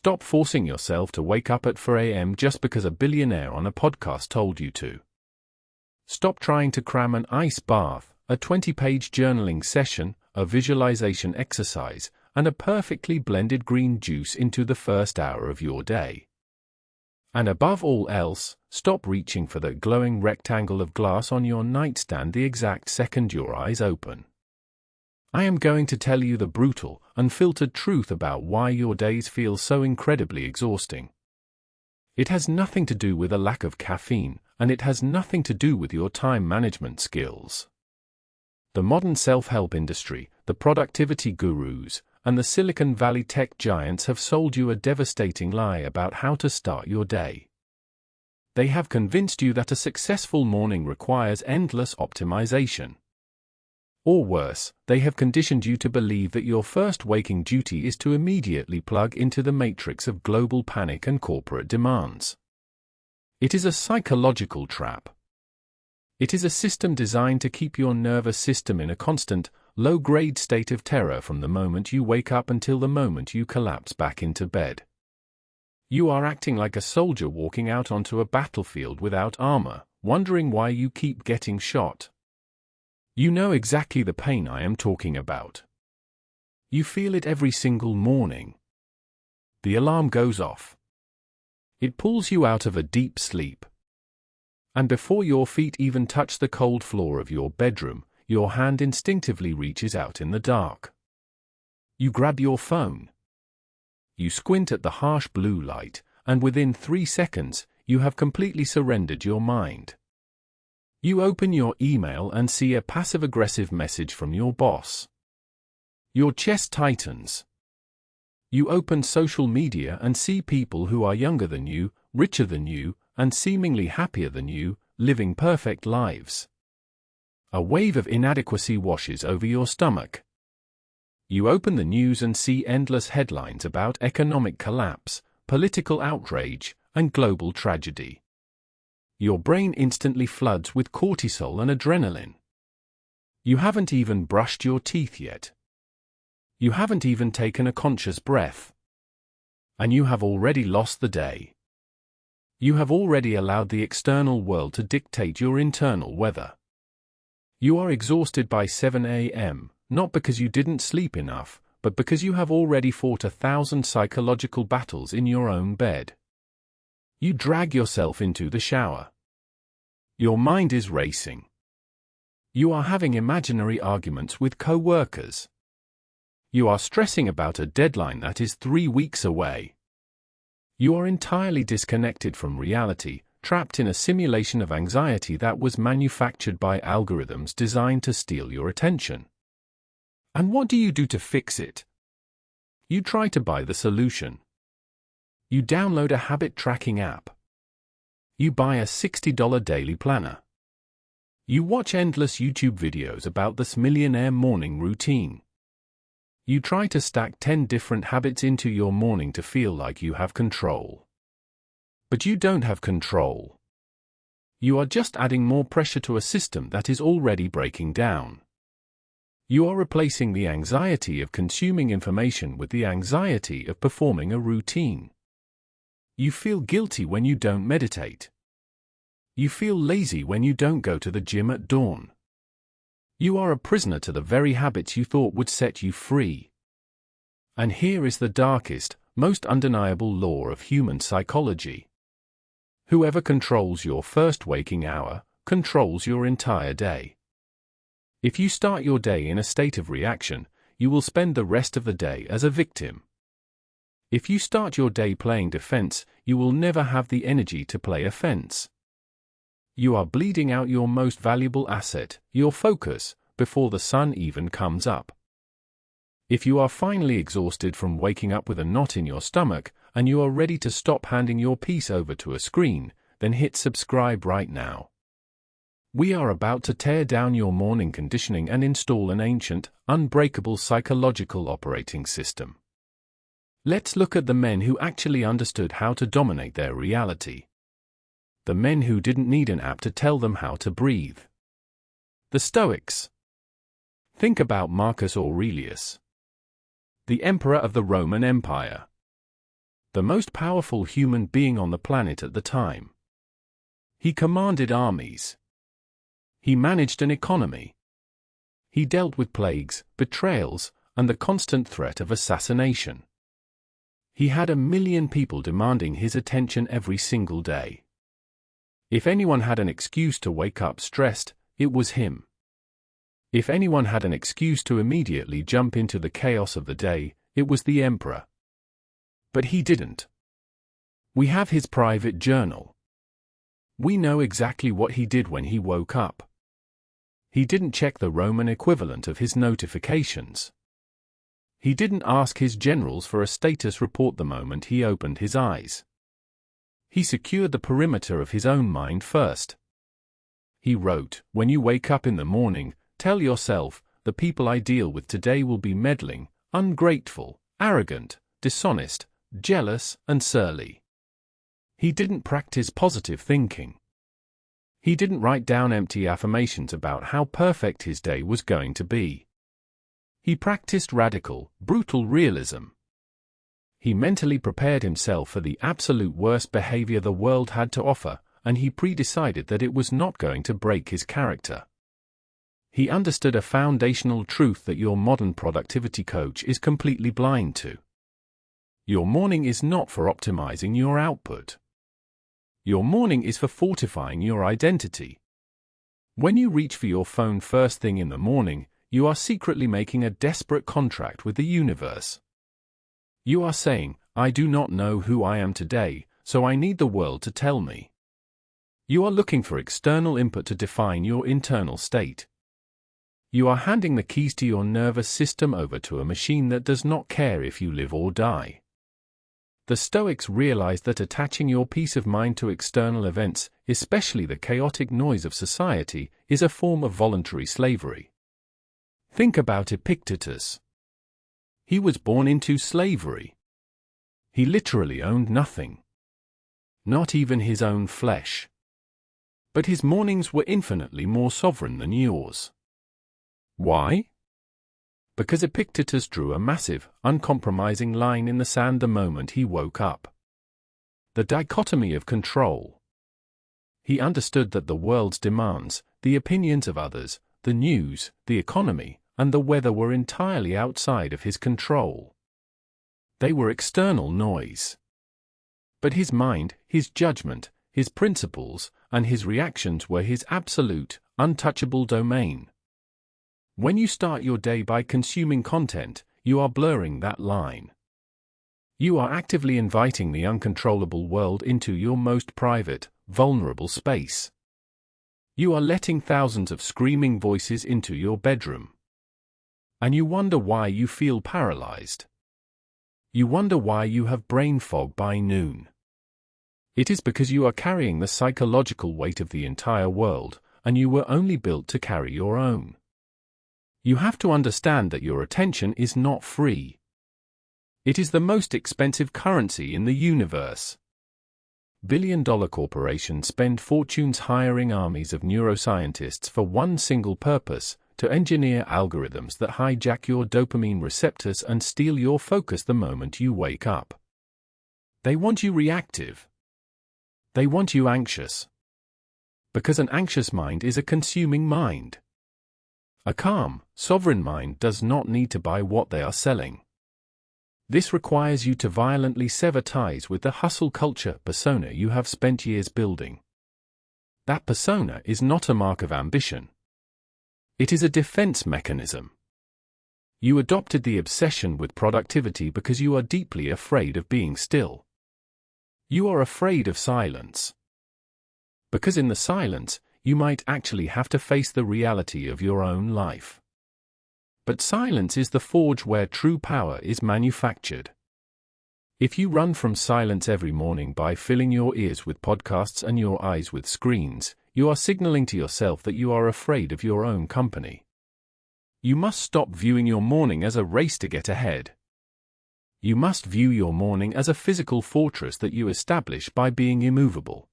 Stop forcing yourself to wake up at 4 a.m. just because a billionaire on a podcast told you to. Stop trying to cram an ice bath, a 20-page journaling session, a visualization exercise, and a perfectly blended green juice into the first hour of your day. And above all else, stop reaching for the glowing rectangle of glass on your nightstand the exact second your eyes open. I am going to tell you the brutal, unfiltered truth about why your days feel so incredibly exhausting. It has nothing to do with a lack of caffeine, and it has nothing to do with your time management skills. The modern self-help industry, the productivity gurus, and the Silicon Valley tech giants have sold you a devastating lie about how to start your day. They have convinced you that a successful morning requires endless optimization. Or worse, they have conditioned you to believe that your first waking duty is to immediately plug into the matrix of global panic and corporate demands. It is a psychological trap. It is a system designed to keep your nervous system in a constant, low-grade state of terror from the moment you wake up until the moment you collapse back into bed. You are acting like a soldier walking out onto a battlefield without armor, wondering why you keep getting shot. You know exactly the pain I am talking about. You feel it every single morning. The alarm goes off. It pulls you out of a deep sleep. And before your feet even touch the cold floor of your bedroom, your hand instinctively reaches out in the dark. You grab your phone. You squint at the harsh blue light, and within 3 seconds, you have completely surrendered your mind. You open your email and see a passive-aggressive message from your boss. Your chest tightens. You open social media and see people who are younger than you, richer than you, and seemingly happier than you, living perfect lives. A wave of inadequacy washes over your stomach. You open the news and see endless headlines about economic collapse, political outrage, and global tragedy. Your brain instantly floods with cortisol and adrenaline. You haven't even brushed your teeth yet. You haven't even taken a conscious breath. And you have already lost the day. You have already allowed the external world to dictate your internal weather. You are exhausted by 7 a.m., not because you didn't sleep enough, but because you have already fought 1,000 psychological battles in your own bed. You drag yourself into the shower. Your mind is racing. You are having imaginary arguments with co-workers. You are stressing about a deadline that is 3 weeks away. You are entirely disconnected from reality, trapped in a simulation of anxiety that was manufactured by algorithms designed to steal your attention. And what do you do to fix it? You try to buy the solution. You download a habit tracking app. You buy a $60 daily planner. You watch endless YouTube videos about this millionaire morning routine. You try to stack 10 different habits into your morning to feel like you have control. But you don't have control. You are just adding more pressure to a system that is already breaking down. You are replacing the anxiety of consuming information with the anxiety of performing a routine. You feel guilty when you don't meditate. You feel lazy when you don't go to the gym at dawn. You are a prisoner to the very habits you thought would set you free. And here is the darkest, most undeniable law of human psychology. Whoever controls your first waking hour, controls your entire day. If you start your day in a state of reaction, you will spend the rest of the day as a victim. If you start your day playing defense, you will never have the energy to play offense. You are bleeding out your most valuable asset, your focus, before the sun even comes up. If you are finally exhausted from waking up with a knot in your stomach, and you are ready to stop handing your piece over to a screen, then hit subscribe right now. We are about to tear down your morning conditioning and install an ancient, unbreakable psychological operating system. Let's look at the men who actually understood how to dominate their reality. The men who didn't need an app to tell them how to breathe. The Stoics. Think about Marcus Aurelius, the emperor of the Roman Empire. the most powerful human being on the planet at the time. He commanded armies. He managed an economy. He dealt with plagues, betrayals, and the constant threat of assassination. He had 1 million people demanding his attention every single day. If anyone had an excuse to wake up stressed, it was him. If anyone had an excuse to immediately jump into the chaos of the day, it was the emperor. But he didn't. We have his private journal. We know exactly what he did when he woke up. He didn't check the Roman equivalent of his notifications. He didn't ask his generals for a status report the moment he opened his eyes. He secured the perimeter of his own mind first. He wrote, "When you wake up in the morning, tell yourself, the people I deal with today will be meddling, ungrateful, arrogant, dishonest, jealous, and surly." He didn't practice positive thinking. He didn't write down empty affirmations about how perfect his day was going to be. He practiced radical, brutal realism. He mentally prepared himself for the absolute worst behavior the world had to offer, and he pre-decided that it was not going to break his character. He understood a foundational truth that your modern productivity coach is completely blind to. Your morning is not for optimizing your output. Your morning is for fortifying your identity. When you reach for your phone first thing in the morning, you are secretly making a desperate contract with the universe. You are saying, "I do not know who I am today, so I need the world to tell me." You are looking for external input to define your internal state. You are handing the keys to your nervous system over to a machine that does not care if you live or die. The Stoics realized that attaching your peace of mind to external events, especially the chaotic noise of society, is a form of voluntary slavery. Think about Epictetus. He was born into slavery. He literally owned nothing. Not even his own flesh. But his mornings were infinitely more sovereign than yours. Why? Because Epictetus drew a massive, uncompromising line in the sand the moment he woke up. The dichotomy of control. He understood that the world's demands, the opinions of others, the news, the economy, and the weather were entirely outside of his control. They were external noise. But his mind, his judgment, his principles, and his reactions were his absolute, untouchable domain. When you start your day by consuming content, you are blurring that line. You are actively inviting the uncontrollable world into your most private, vulnerable space. You are letting thousands of screaming voices into your bedroom. And you wonder why you feel paralyzed. You wonder why you have brain fog by noon. It is because you are carrying the psychological weight of the entire world, and you were only built to carry your own. You have to understand that your attention is not free. It is the most expensive currency in the universe. Billion-dollar corporations spend fortunes hiring armies of neuroscientists for one single purpose: to engineer algorithms that hijack your dopamine receptors and steal your focus the moment you wake up. They want you reactive. They want you anxious. Because an anxious mind is a consuming mind. A calm, sovereign mind does not need to buy what they are selling. This requires you to violently sever ties with the hustle culture persona you have spent years building. That persona is not a mark of ambition. It is a defense mechanism. You adopted the obsession with productivity because you are deeply afraid of being still. You are afraid of silence. Because in the silence, you might actually have to face the reality of your own life. But silence is the forge where true power is manufactured. If you run from silence every morning by filling your ears with podcasts and your eyes with screens, you are signaling to yourself that you are afraid of your own company. You must stop viewing your morning as a race to get ahead. You must view your morning as a physical fortress that you establish by being immovable.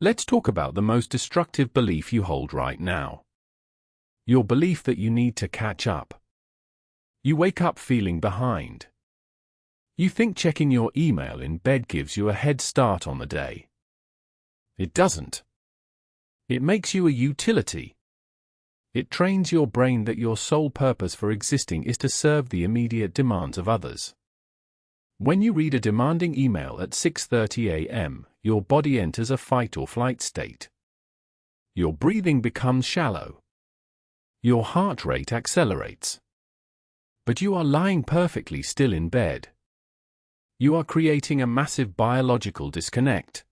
Let's talk about the most destructive belief you hold right now. Your belief that you need to catch up. You wake up feeling behind. You think checking your email in bed gives you a head start on the day. It doesn't. It makes you a utility. It trains your brain that your sole purpose for existing is to serve the immediate demands of others. When you read a demanding email at 6:30 a.m., your body enters a fight or flight state. Your breathing becomes shallow. Your heart rate accelerates. But you are lying perfectly still in bed. You are creating a massive biological disconnect.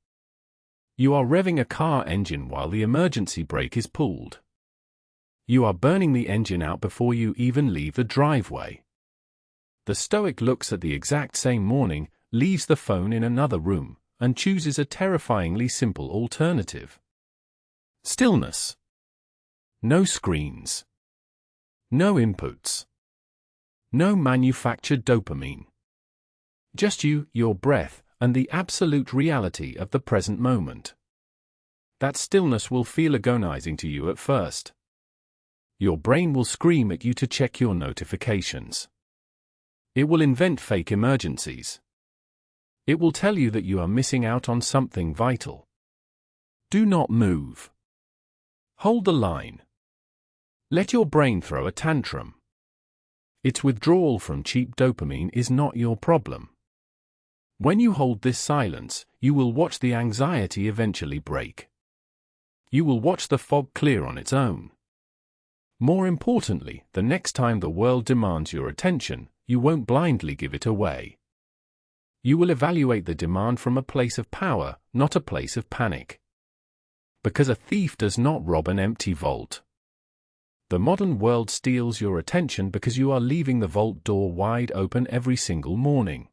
You are revving a car engine while the emergency brake is pulled. You are burning the engine out before you even leave the driveway. The Stoic looks at the exact same morning, leaves the phone in another room, and chooses a terrifyingly simple alternative. Stillness. No screens. No inputs. No manufactured dopamine. Just you, your breath, and the absolute reality of the present moment. That stillness will feel agonizing to you at first. Your brain will scream at you to check your notifications. It will invent fake emergencies. It will tell you that you are missing out on something vital. Do not move. Hold the line. Let your brain throw a tantrum. Its withdrawal from cheap dopamine is not your problem. When you hold this silence, you will watch the anxiety eventually break. You will watch the fog clear on its own. More importantly, the next time the world demands your attention, you won't blindly give it away. You will evaluate the demand from a place of power, not a place of panic. Because a thief does not rob an empty vault. The modern world steals your attention because you are leaving the vault door wide open every single morning.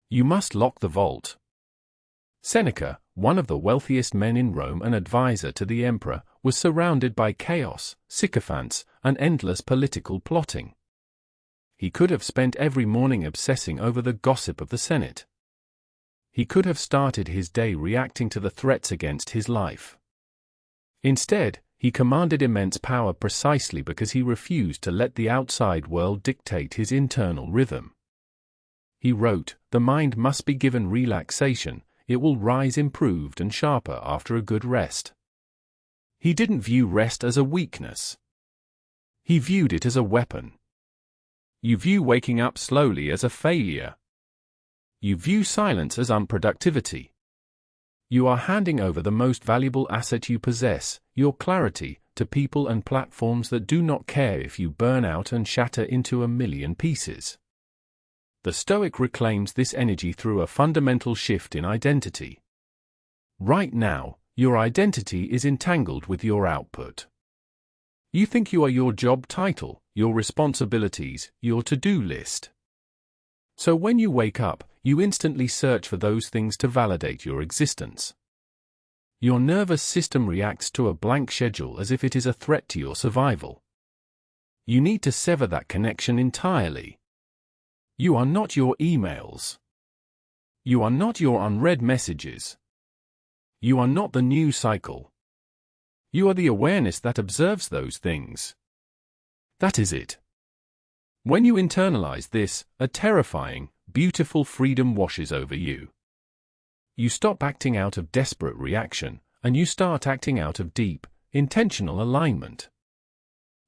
You must lock the vault. Seneca, one of the wealthiest men in Rome and advisor to the emperor, was surrounded by chaos, sycophants, and endless political plotting. He could have spent every morning obsessing over the gossip of the Senate. He could have started his day reacting to the threats against his life. Instead, he commanded immense power precisely because he refused to let the outside world dictate his internal rhythm. He wrote, "The mind must be given relaxation, it will rise improved and sharper after a good rest." He didn't view rest as a weakness. He viewed it as a weapon. You view waking up slowly as a failure. You view silence as unproductivity. You are handing over the most valuable asset you possess, your clarity, to people and platforms that do not care if you burn out and shatter into a million pieces. The Stoic reclaims this energy through a fundamental shift in identity. Right now, your identity is entangled with your output. You think you are your job title, your responsibilities, your to-do list. So when you wake up, you instantly search for those things to validate your existence. Your nervous system reacts to a blank schedule as if it is a threat to your survival. You need to sever that connection entirely. You are not your emails. You are not your unread messages. You are not the news cycle. You are the awareness that observes those things. That is it. When you internalize this, a terrifying, beautiful freedom washes over you. You stop acting out of desperate reaction, and you start acting out of deep, intentional alignment.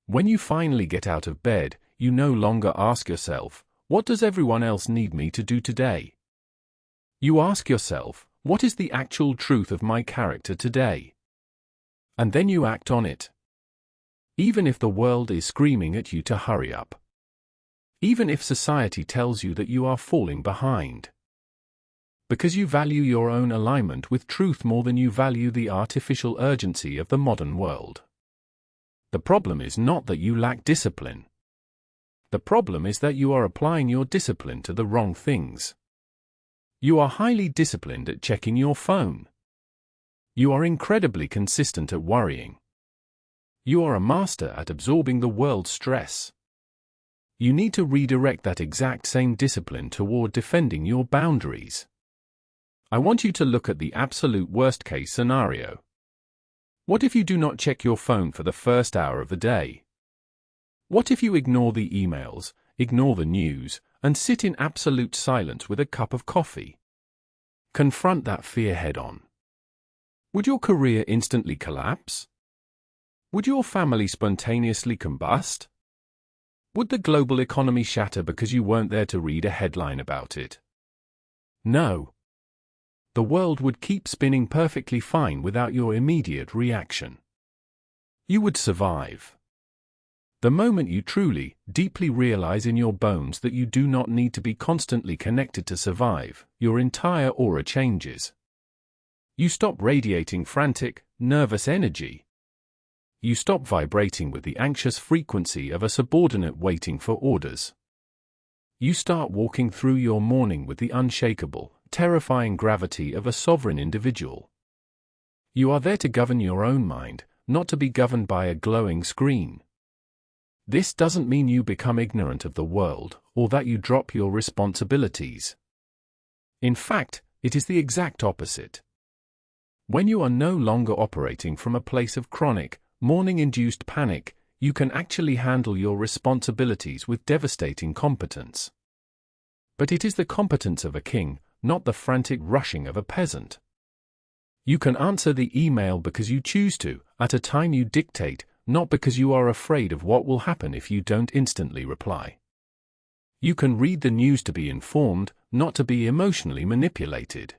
When you finally get out of bed, you no longer ask yourself, "What does everyone else need me to do today?" You ask yourself, "What is the actual truth of my character today?" And then you act on it. Even if the world is screaming at you to hurry up. Even if society tells you that you are falling behind. Because you value your own alignment with truth more than you value the artificial urgency of the modern world. The problem is not that you lack discipline. The problem is that you are applying your discipline to the wrong things. You are highly disciplined at checking your phone. You are incredibly consistent at worrying. You are a master at absorbing the world's stress. You need to redirect that exact same discipline toward defending your boundaries. I want you to look at the absolute worst-case scenario. What if you do not check your phone for the first hour of the day? What if you ignore the emails, ignore the news, and sit in absolute silence with a cup of coffee. Confront that fear head-on. Would your career instantly collapse? Would your family spontaneously combust? Would the global economy shatter because you weren't there to read a headline about it? No. The world would keep spinning perfectly fine without your immediate reaction. You would survive. The moment you truly, deeply realize in your bones that you do not need to be constantly connected to survive, your entire aura changes. You stop radiating frantic, nervous energy. You stop vibrating with the anxious frequency of a subordinate waiting for orders. You start walking through your morning with the unshakable, terrifying gravity of a sovereign individual. You are there to govern your own mind, not to be governed by a glowing screen. This doesn't mean you become ignorant of the world, or that you drop your responsibilities. In fact, it is the exact opposite. When you are no longer operating from a place of chronic, morning-induced panic, you can actually handle your responsibilities with devastating competence. But it is the competence of a king, not the frantic rushing of a peasant. You can answer the email because you choose to, at a time you dictate, not because you are afraid of what will happen if you don't instantly reply. You can read the news to be informed, not to be emotionally manipulated.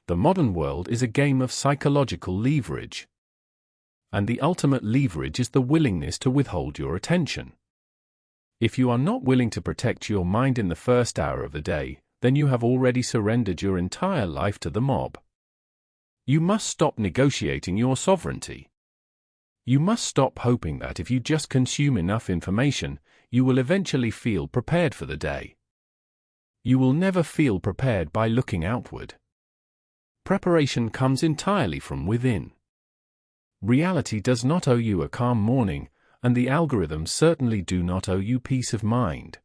The modern world is a game of psychological leverage. And the ultimate leverage is the willingness to withhold your attention. If you are not willing to protect your mind in the first hour of the day, then you have already surrendered your entire life to the mob. You must stop negotiating your sovereignty. You must stop hoping that if you just consume enough information, you will eventually feel prepared for the day. You will never feel prepared by looking outward. Preparation comes entirely from within. Reality does not owe you a calm morning, and the algorithms certainly do not owe you peace of mind.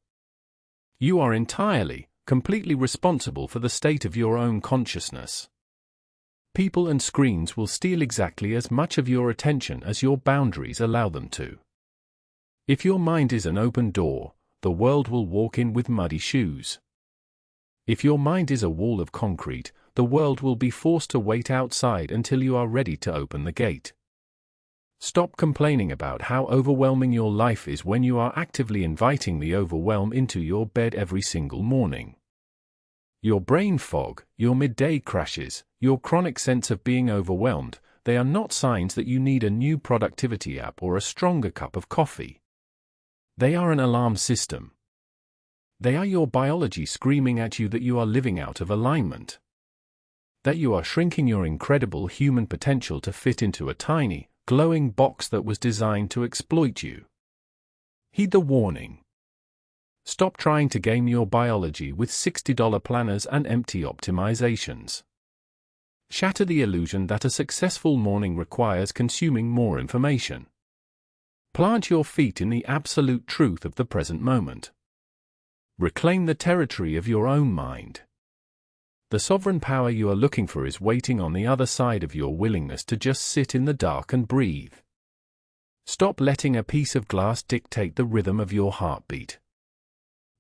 You are entirely, completely responsible for the state of your own consciousness. People and screens will steal exactly as much of your attention as your boundaries allow them to. If your mind is an open door, the world will walk in with muddy shoes. If your mind is a wall of concrete, the world will be forced to wait outside until you are ready to open the gate. Stop complaining about how overwhelming your life is when you are actively inviting the overwhelm into your bed every single morning. Your brain fog, your midday crashes, your chronic sense of being overwhelmed, they are not signs that you need a new productivity app or a stronger cup of coffee. They are an alarm system. They are your biology screaming at you that you are living out of alignment. That you are shrinking your incredible human potential to fit into a tiny, glowing box that was designed to exploit you. Heed the warning. Stop trying to game your biology with $60 planners and empty optimizations. Shatter the illusion that a successful morning requires consuming more information. Plant your feet in the absolute truth of the present moment. Reclaim the territory of your own mind. The sovereign power you are looking for is waiting on the other side of your willingness to just sit in the dark and breathe. Stop letting a piece of glass dictate the rhythm of your heartbeat.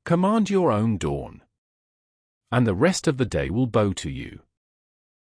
Command your own dawn. And the rest of the day will bow to you.